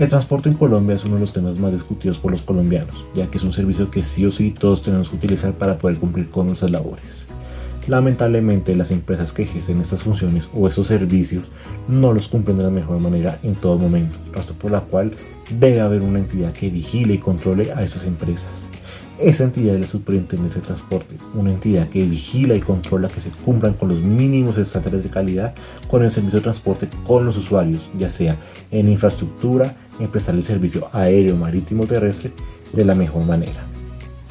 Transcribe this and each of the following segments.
El transporte en Colombia es uno de los temas más discutidos por los colombianos, ya que es un servicio que sí o sí todos tenemos que utilizar para poder cumplir con nuestras labores. Lamentablemente, las empresas que ejercen estas funciones o estos servicios no los cumplen de la mejor manera en todo momento, razón por la cual debe haber una entidad que vigile y controle a estas empresas. Esa entidad es la Superintendencia de Transporte, una entidad que vigila y controla que se cumplan con los mínimos estándares de calidad con el servicio de transporte con los usuarios, ya sea en infraestructura, en prestar el servicio aéreo, marítimo, terrestre de la mejor manera.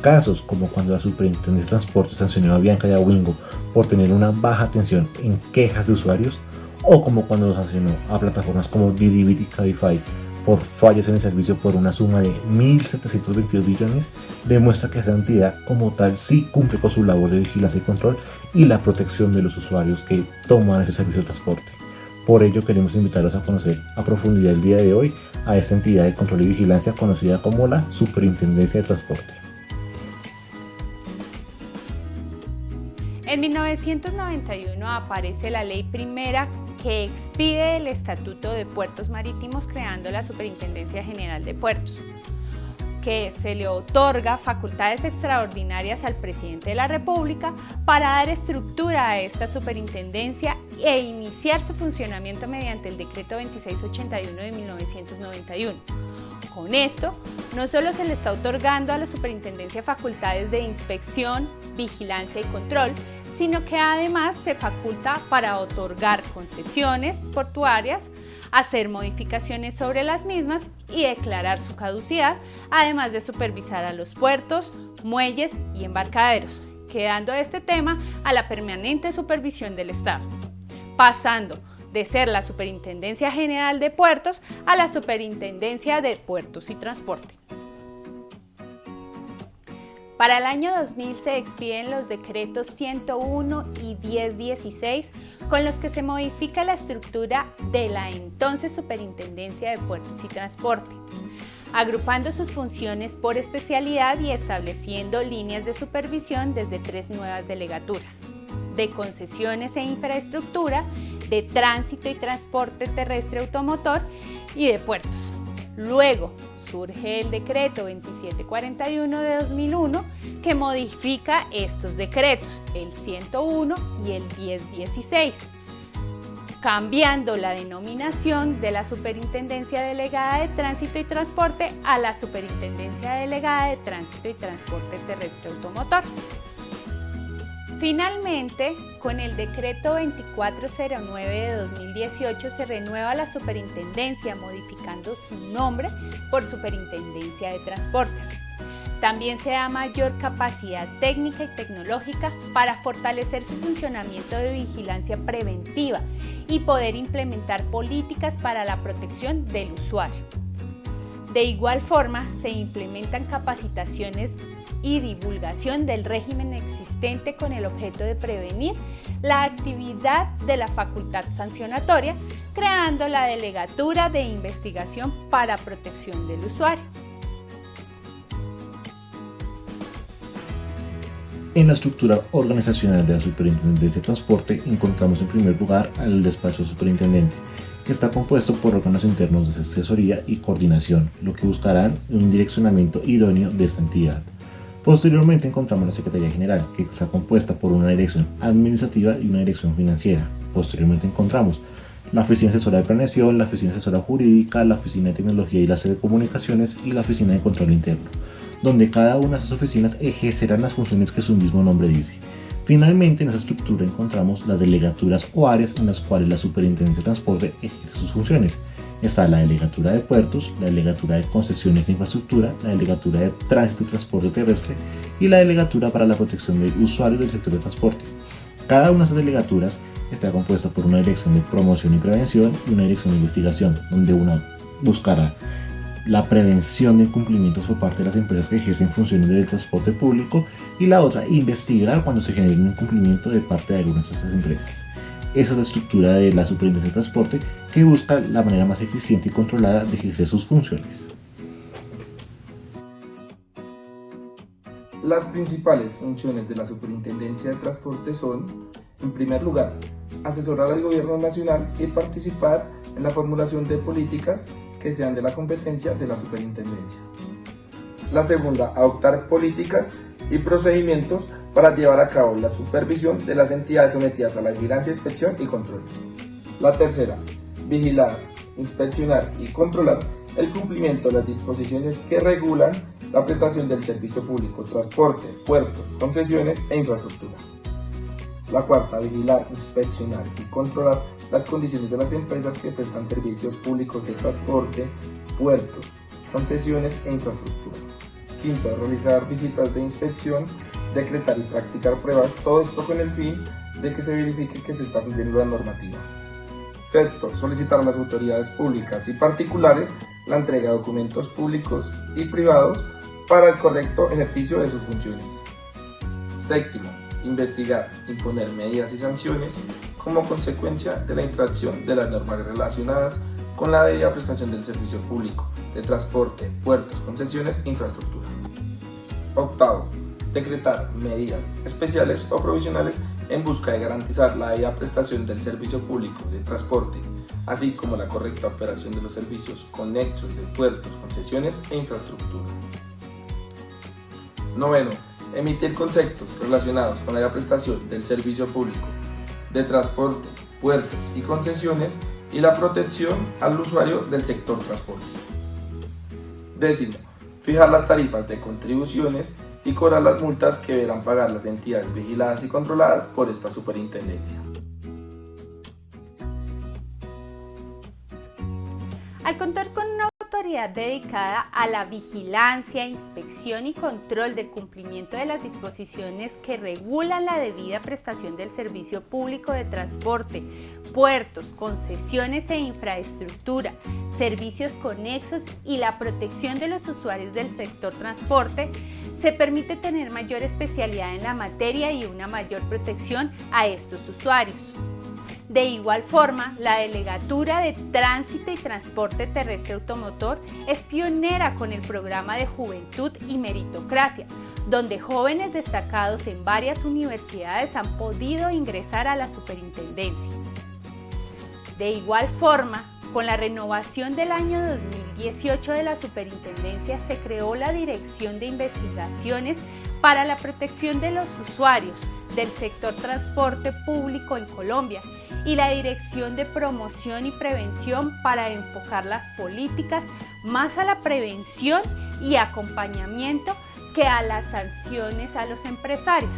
Casos como cuando la Superintendencia de Transporte sancionó a Bianca y a Wingo por tener una baja atención en quejas de usuarios, o como cuando sancionó a plataformas como Didi y Cabify por fallas en el servicio por una suma de 1.722 billones, demuestra que esa entidad como tal sí cumple con su labor de vigilancia y control y la protección de los usuarios que toman ese servicio de transporte. Por ello queremos invitarlos a conocer a profundidad el día de hoy a esta entidad de control y vigilancia conocida como la Superintendencia de Transporte. En 1991 aparece la ley primera que expide el Estatuto de Puertos Marítimos creando la Superintendencia General de Puertos, que se le otorga facultades extraordinarias al presidente de la República para dar estructura a esta superintendencia e iniciar su funcionamiento mediante el Decreto 2681 de 1991. Con esto, no solo se le está otorgando a la superintendencia facultades de inspección, vigilancia y control, sino que además se faculta para otorgar concesiones portuarias, hacer modificaciones sobre las mismas y declarar su caducidad, además de supervisar a los puertos, muelles y embarcaderos, quedando este tema a la permanente supervisión del Estado, pasando de ser la Superintendencia General de Puertos a la Superintendencia de Puertos y Transporte. Para el año 2000 se expiden los decretos 101 y 1016, con los que se modifica la estructura de la entonces Superintendencia de Puertos y Transporte, agrupando sus funciones por especialidad y estableciendo líneas de supervisión desde 3 nuevas delegaturas: de concesiones e infraestructura, de tránsito y transporte terrestre automotor y de puertos. Luego surge el decreto 2741 de 2001 que modifica estos decretos, el 101 y el 1016, cambiando la denominación de la Superintendencia Delegada de Tránsito y Transporte a la Superintendencia Delegada de Tránsito y Transporte Terrestre Automotor. Finalmente, con el decreto 2409 de 2018 se renueva la superintendencia, modificando su nombre por Superintendencia de Transportes. También se da mayor capacidad técnica y tecnológica para fortalecer su funcionamiento de vigilancia preventiva y poder implementar políticas para la protección del usuario. De igual forma, se implementan capacitaciones y divulgación del régimen existente con el objeto de prevenir la actividad de la facultad sancionatoria, creando la Delegatura de Investigación para Protección del Usuario. En la estructura organizacional de la Superintendencia de Transporte encontramos en primer lugar al despacho superintendente, que está compuesto por órganos internos de asesoría y coordinación, lo que buscarán un direccionamiento idóneo de esta entidad. Posteriormente encontramos la Secretaría General, que está compuesta por una dirección administrativa y una dirección financiera. Posteriormente encontramos la Oficina Asesora de Planeación, la Oficina Asesora Jurídica, la Oficina de Tecnología y las Telecomunicaciones y la Oficina de Control Interno, donde cada una de esas oficinas ejercerán las funciones que su mismo nombre dice. Finalmente, en esa estructura encontramos las delegaturas o áreas en las cuales la Superintendencia de Transporte ejerce sus funciones. Está la Delegatura de Puertos, la Delegatura de Concesiones de Infraestructura, la Delegatura de Tránsito y Transporte Terrestre y la Delegatura para la Protección del Usuario del sector de transporte. Cada una de esas delegaturas está compuesta por una dirección de promoción y prevención y una dirección de investigación, donde una buscará la prevención de incumplimientos por parte de las empresas que ejercen funciones del transporte público y la otra, investigar cuando se genere un incumplimiento de parte de algunas de estas empresas. Esa es la estructura de la Superintendencia de Transporte, que busca la manera más eficiente y controlada de ejercer sus funciones. Las principales funciones de la Superintendencia de Transporte son, en primer lugar, asesorar al Gobierno Nacional y participar en la formulación de políticas que sean de la competencia de la superintendencia. La segunda, adoptar políticas y procedimientos para llevar a cabo la supervisión de las entidades sometidas a la vigilancia, inspección y control. La tercera, vigilar, inspeccionar y controlar el cumplimiento de las disposiciones que regulan la prestación del servicio público, transporte, puertos, concesiones e infraestructura. La cuarta, vigilar, inspeccionar y controlar las condiciones de las empresas que prestan servicios públicos de transporte, puertos, concesiones e infraestructura. Quinto, realizar visitas de inspección, decretar y practicar pruebas, todo esto con el fin de que se verifique que se está cumpliendo la normativa. Sexto, solicitar a las autoridades públicas y particulares la entrega de documentos públicos y privados para el correcto ejercicio de sus funciones. Séptimo, investigar, imponer medidas y sanciones como consecuencia de la infracción de las normas relacionadas con la debida prestación del servicio público de transporte, puertos, concesiones e infraestructura. Octavo, decretar medidas especiales o provisionales en busca de garantizar la debida prestación del servicio público de transporte, así como la correcta operación de los servicios conexos de puertos, concesiones e infraestructura. Noveno, emitir conceptos relacionados con la prestación del servicio público de transporte, puertos y concesiones y la protección al usuario del sector transporte. Décimo, fijar las tarifas de contribuciones y cobrar las multas que deberán pagar las entidades vigiladas y controladas por esta superintendencia. Al contar con una autoridad dedicada a la vigilancia, inspección y control del cumplimiento de las disposiciones que regulan la debida prestación del servicio público de transporte, puertos, concesiones e infraestructura, servicios conexos y la protección de los usuarios del sector transporte, se permite tener mayor especialidad en la materia y una mayor protección a estos usuarios. De igual forma, la Delegatura de Tránsito y Transporte Terrestre Automotor es pionera con el programa de Juventud y Meritocracia, donde jóvenes destacados en varias universidades han podido ingresar a la superintendencia. De igual forma, con la renovación del año 2018 de la superintendencia se creó la Dirección de Investigaciones para la Protección de los Usuarios del Sector Transporte Público en Colombia y la Dirección de Promoción y Prevención para enfocar las políticas más a la prevención y acompañamiento que a las sanciones a los empresarios.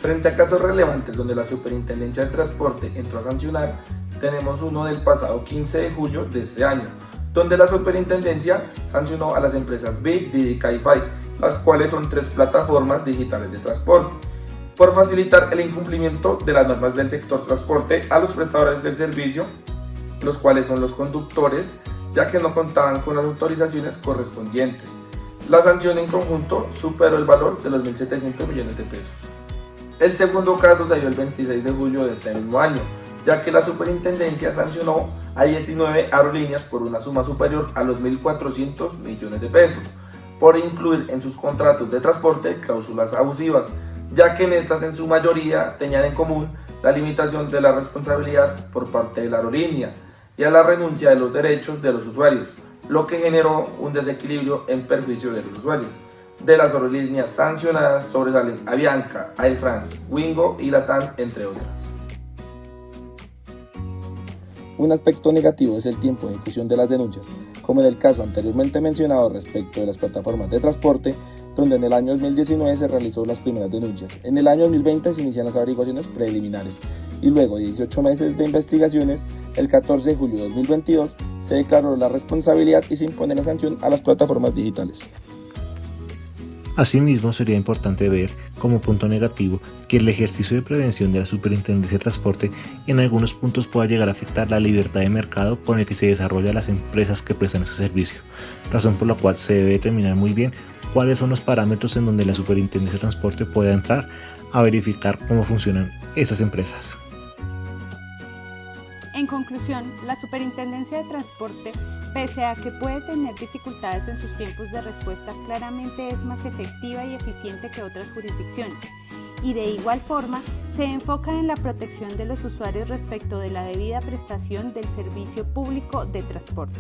Frente a casos relevantes donde la Superintendencia de Transporte entró a sancionar, tenemos uno del pasado 15 de julio de este año, donde la Superintendencia sancionó a las empresas Bit, Didi y Cabify, las cuales son 3 plataformas digitales de transporte, por facilitar el incumplimiento de las normas del sector transporte a los prestadores del servicio, los cuales son los conductores, ya que no contaban con las autorizaciones correspondientes. La sanción en conjunto superó el valor de los 1.700 millones de pesos. El segundo caso se dio el 26 de julio de este mismo año, ya que la superintendencia sancionó a 19 aerolíneas por una suma superior a los 1.400 millones de pesos, por incluir en sus contratos de transporte cláusulas abusivas, ya que en estas en su mayoría tenían en común la limitación de la responsabilidad por parte de la aerolínea y a la renuncia de los derechos de los usuarios, lo que generó un desequilibrio en perjuicio de los usuarios. De las aerolíneas sancionadas sobresalen Avianca, Air France, Wingo y Latam, entre otras. Un aspecto negativo es el tiempo de ejecución de las denuncias, como en el caso anteriormente mencionado respecto de las plataformas de transporte, donde en el año 2019 se realizó las primeras denuncias. En el año 2020 se inician las averiguaciones preliminares y luego de 18 meses de investigaciones, el 14 de julio de 2022 se declaró la responsabilidad y se impone la sanción a las plataformas digitales. Asimismo, sería importante ver como punto negativo que el ejercicio de prevención de la Superintendencia de Transporte en algunos puntos pueda llegar a afectar la libertad de mercado con el que se desarrollan las empresas que prestan ese servicio, razón por la cual se debe determinar muy bien cuáles son los parámetros en donde la Superintendencia de Transporte pueda entrar a verificar cómo funcionan esas empresas. En conclusión, la Superintendencia de Transporte, pese a que puede tener dificultades en sus tiempos de respuesta, claramente es más efectiva y eficiente que otras jurisdicciones y de igual forma se enfoca en la protección de los usuarios respecto de la debida prestación del servicio público de transporte.